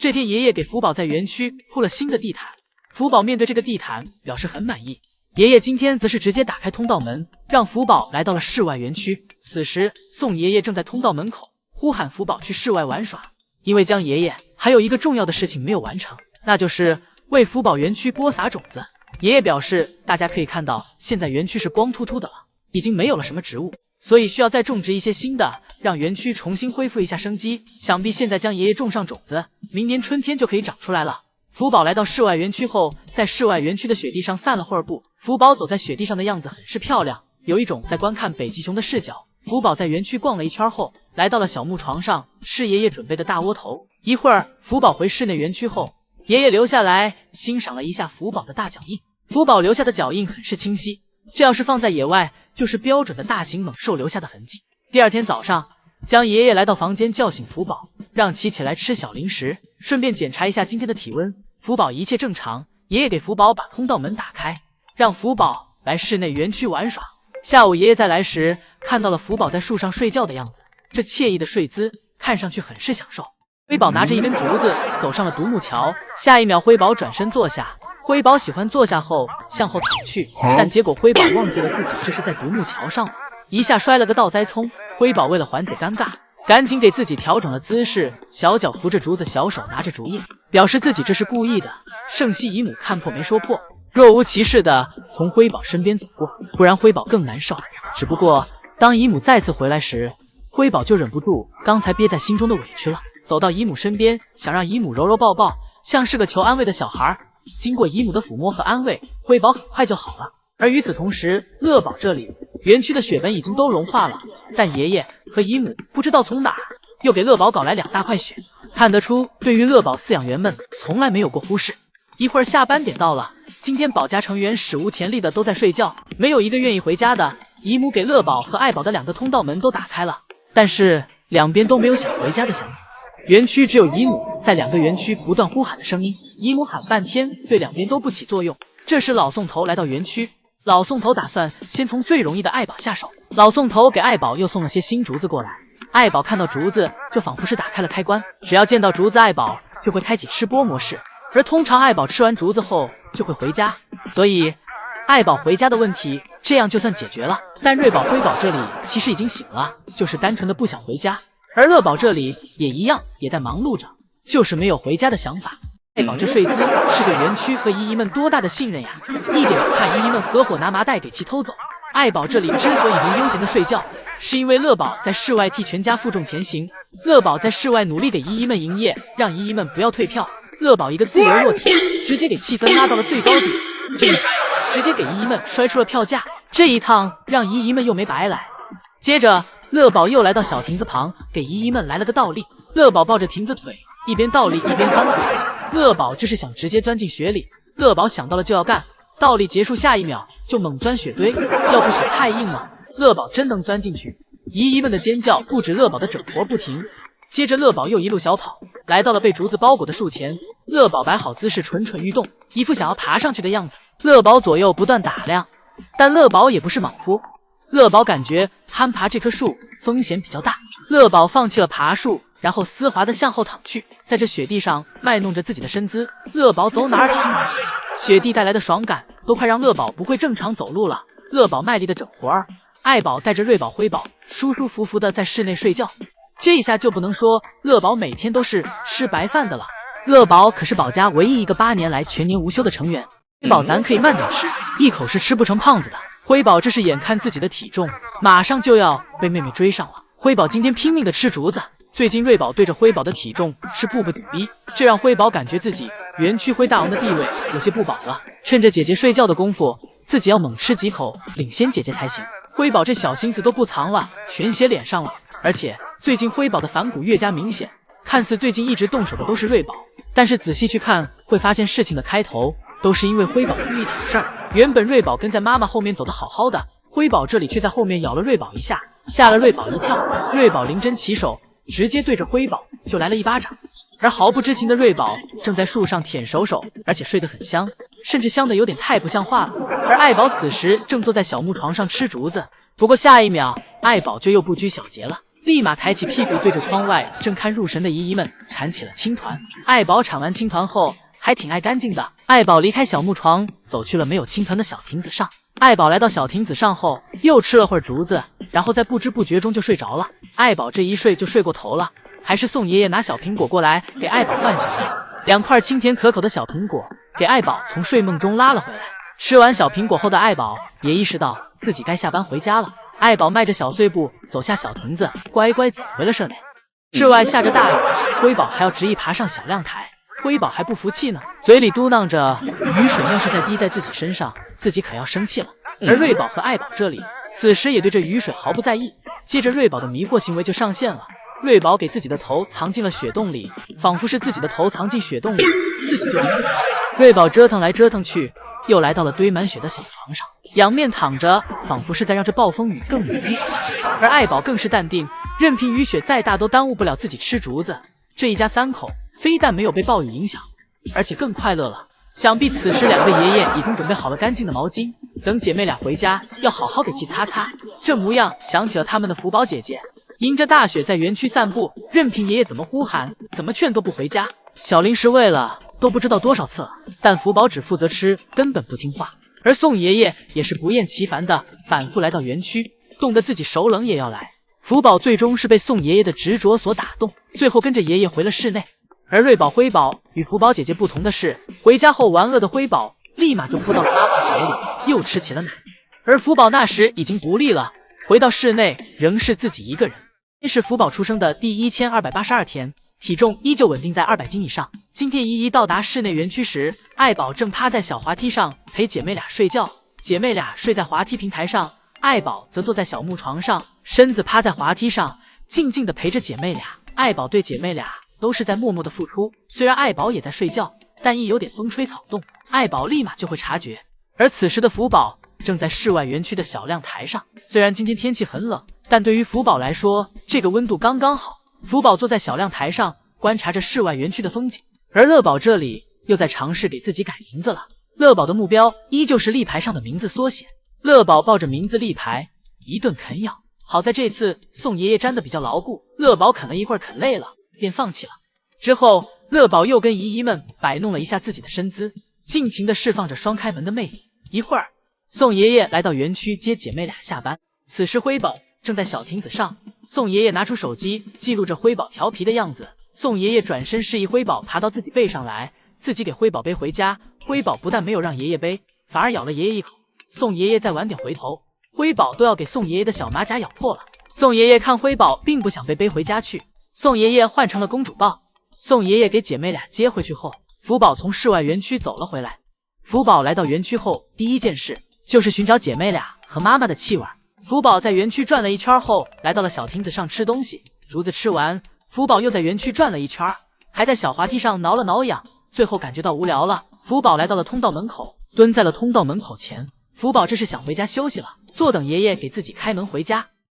这天，爷爷给福宝在园区铺了新的地毯，福宝面对这个地毯表示很满意。爷爷今天则是直接打开通道门，让福宝来到了室外园区。此时，宋爷爷正在通道门口呼喊福宝去室外玩耍，因为江爷爷还有一个重要的事情没有完成，那就是为福宝园区播撒种子。爷爷表示，大家可以看到，现在园区是光秃秃的了，已经没有了什么植物，所以需要再种植一些新的，让园区重新恢复一下生机。想必现在将爷爷种上种子，明年春天就可以长出来了。福宝来到室外园区后，在室外园区的雪地上散了会儿步。福宝走在雪地上的样子很是漂亮，有一种在观看北极熊的视角。福宝在园区逛了一圈后，来到了小木床上，吃爷爷准备的大窝头。一会儿，福宝回室内园区后，爷爷留下来欣赏了一下福宝的大脚印。福宝留下的脚印很是清晰，这要是放在野外，就是标准的大型猛兽留下的痕迹。第二天早上，江爷爷来到房间叫醒福宝，让其起来吃小零食，顺便检查一下今天的体温。福宝一切正常，爷爷给福宝把通道门打开，让福宝来室内园区玩耍。下午爷爷再来时，看到了福宝在树上睡觉的样子，这惬意的睡姿看上去很是享受。辉宝拿着一根竹子走上了独木桥，下一秒辉宝转身坐下。辉宝喜欢坐下后向后躺去，但结果辉宝忘记了自己这是在独木桥上了，一下摔了个倒栽葱。辉宝为了缓解尴尬，赶紧给自己调整了姿势，小脚扶着竹子，小手拿着竹叶，表示自己这是故意的。圣西姨母看破没说破，若无其事的从辉宝身边走过，不然辉宝更难受。只不过当姨母再次回来时，辉宝就忍不住刚才憋在心中的委屈了，走到姨母身边，想让姨母揉揉抱抱，像是个求安慰的小孩。经过姨母的抚摸和安慰，辉宝很快就好了。而与此同时，乐宝这里园区的雪本已经都融化了，但爷爷和姨母不知道从哪儿又给乐宝搞来2大块雪，看得出对于乐宝饲养员们从来没有过忽视。一会儿下班点到了，今天宝家成员史无前例的都在睡觉，没有一个愿意回家的。姨母给乐宝和爱宝的2个通道门都打开了，但是两边都没有想回家的想法。园区只有姨母在2个园区不断呼喊的声音，姨母喊半天对两边都不起作用。这时老宋头来到园区，老宋头打算先从最容易的爱宝下手。老宋头给爱宝又送了些新竹子过来，爱宝看到竹子就仿佛是打开了开关，只要见到竹子，爱宝就会开启吃播模式，而通常爱宝吃完竹子后就会回家，所以爱宝回家的问题这样就算解决了。但瑞宝、辉宝这里其实已经醒了，就是单纯的不想回家，而乐宝这里也一样，也在忙碌着，就是没有回家的想法。爱宝这睡姿是对园区和姨姨们多大的信任呀，一点不怕姨姨们合伙拿麻袋给其偷走。爱宝这里之所以能悠闲的睡觉，是因为乐宝在室外替全家负重前行，乐宝在室外努力给姨姨们营业，让姨姨们不要退票。乐宝一个自由落体，直接给气氛拉到了最高点，这一甩直接给姨姨们摔出了票价，这一趟让姨姨们又没白来。接着乐宝又来到小亭子旁，给姨姨们来了个倒立。乐宝抱着亭子腿，一边倒立一边翻滚。乐宝这是想直接钻进雪里，乐宝想到了就要干，倒立结束下一秒就猛钻雪堆，要不雪太硬了，乐宝真能钻进去。姨姨们的尖叫不止乐宝的整活不停。接着乐宝又一路小跑，来到了被竹子包裹的树前，乐宝摆好姿势，蠢蠢欲动，一副想要爬上去的样子。乐宝左右不断打量，但乐宝也不是莽夫，乐宝感觉攀爬这棵树风险比较大，乐宝放弃了爬树，然后丝滑地向后躺去，在这雪地上卖弄着自己的身姿。乐宝走哪儿躺哪儿，雪地带来的爽感都快让乐宝不会正常走路了。乐宝卖力的整活儿，爱宝带着瑞宝、辉宝舒舒服服的在室内睡觉。这一下就不能说乐宝每天都是吃白饭的了，乐宝可是宝家唯一一个8年来全年无休的成员。辉宝咱可以慢点吃，一口是吃不成胖子的。辉宝这是眼看自己的体重马上就要被妹妹追上了，辉宝今天拼命的吃竹子。最近瑞宝对着辉宝的体重是步步紧逼，这让辉宝感觉自己园区辉大王的地位有些不保了。趁着姐姐睡觉的功夫，自己要猛吃几口领先姐姐才行。辉宝这小心思都不藏了，全写脸上了。而且最近辉宝的反骨越加明显，看似最近一直动手的都是瑞宝，但是仔细去看会发现事情的开头都是因为辉宝故意挑事儿。原本瑞宝跟在妈妈后面走得好好的，辉宝这里却在后面咬了瑞宝一下，吓了瑞宝一跳。瑞宝临阵起手，直接对着辉宝就来了一巴掌。而毫不知情的瑞宝正在树上舔手手，而且睡得很香，甚至香得有点太不像话了。而爱宝此时正坐在小木床上吃竹子，不过下一秒爱宝就又不拘小节了，立马抬起屁股对着窗外正看入神的姨姨们铲起了青团。爱宝铲完青团后还挺爱干净的。爱宝离开小木床，走去了没有青团的小亭子上。爱宝来到小亭子上后，又吃了会儿竹子，然后在不知不觉中就睡着了。爱宝这一睡就睡过头了，还是宋爷爷拿小苹果过来给爱宝唤醒了。2块清甜可口的小苹果给爱宝从睡梦中拉了回来。吃完小苹果后的爱宝也意识到自己该下班回家了。爱宝迈着小碎步走下小亭子，乖乖走回了舍内。室外下着大雨，辉宝还要执意爬上小亮台。辉宝还不服气呢，嘴里嘟囔着雨水要是再滴在自己身上，自己可要生气了。而瑞宝和爱宝这里此时也对这雨水毫不在意。接着瑞宝的迷惑行为就上线了。瑞宝给自己的头藏进了雪洞里，仿佛是自己的头藏进雪洞里，自己就瑞宝折腾来折腾去，又来到了堆满雪的小床上，仰面躺着，仿佛是在让这暴风雨更猛烈些。而爱宝更是淡定，任凭雨雪再大都耽误不了自己吃竹子。这一家3口非但没有被暴雨影响，而且更快乐了。想必此时2个爷爷已经准备好了干净的毛巾，等姐妹俩回家要好好给其擦擦。这模样想起了他们的福宝姐姐，迎着大雪在园区散步，任凭爷爷怎么呼喊怎么劝都不回家。小零食喂了都不知道多少次了，但福宝只负责吃，根本不听话。而宋爷爷也是不厌其烦的反复来到园区，冻得自己手冷也要来。福宝最终是被宋爷爷的执着所打动，最后跟着爷爷回了室内。而瑞宝、辉宝与福宝姐姐不同的是，回家后玩饿的辉宝立马就扑到了妈妈手里，又吃起了奶。而福宝那时已经不利了，回到室内仍是自己一个人。今是福宝出生的第1282天，体重依旧稳定在200斤以上。今天姨姨到达室内园区时，爱宝正趴在小滑梯上陪姐妹俩睡觉，姐妹俩睡在滑梯平台上，爱宝则坐在小木床上，身子趴在滑梯上，静静地陪着姐妹俩。爱宝对姐妹俩都是在默默的付出，虽然爱宝也在睡觉，但一有点风吹草动，爱宝立马就会察觉。而此时的福宝正在室外园区的小亮台上，虽然今天天气很冷，但对于福宝来说，这个温度刚刚好。福宝坐在小亮台上，观察着室外园区的风景。而乐宝这里又在尝试给自己改名字了。乐宝的目标依旧是立牌上的名字缩写。乐宝抱着名字立牌，一顿啃咬。好在这次宋爷爷粘得比较牢固，乐宝啃了一会儿，啃累了便放弃了。之后，乐宝又跟姨姨们摆弄了一下自己的身姿，尽情地释放着双开门的魅力。一会儿，宋爷爷来到园区接姐妹俩下班。此时辉宝正在小亭子上，宋爷爷拿出手机记录着辉宝调皮的样子。宋爷爷转身示意辉宝爬到自己背上来，自己给辉宝背回家。辉宝不但没有让爷爷背，反而咬了爷爷一口。宋爷爷再晚点回头，辉宝都要给宋爷爷的小马甲咬破了。宋爷爷看辉宝并不想被背回家去，宋爷爷换成了公主抱。宋爷爷给姐妹俩接回去后，福宝从室外园区走了回来。福宝来到园区后，第一件事就是寻找姐妹俩和妈妈的气味。福宝在园区转了一圈后，来到了小亭子上吃东西。竹子吃完，福宝又在园区转了一圈，还在小滑梯上挠了挠痒，最后感觉到无聊了，福宝来到了通道门口，蹲在了通道门口前。福宝这是想回家休息了，坐等爷爷给自己开门回家。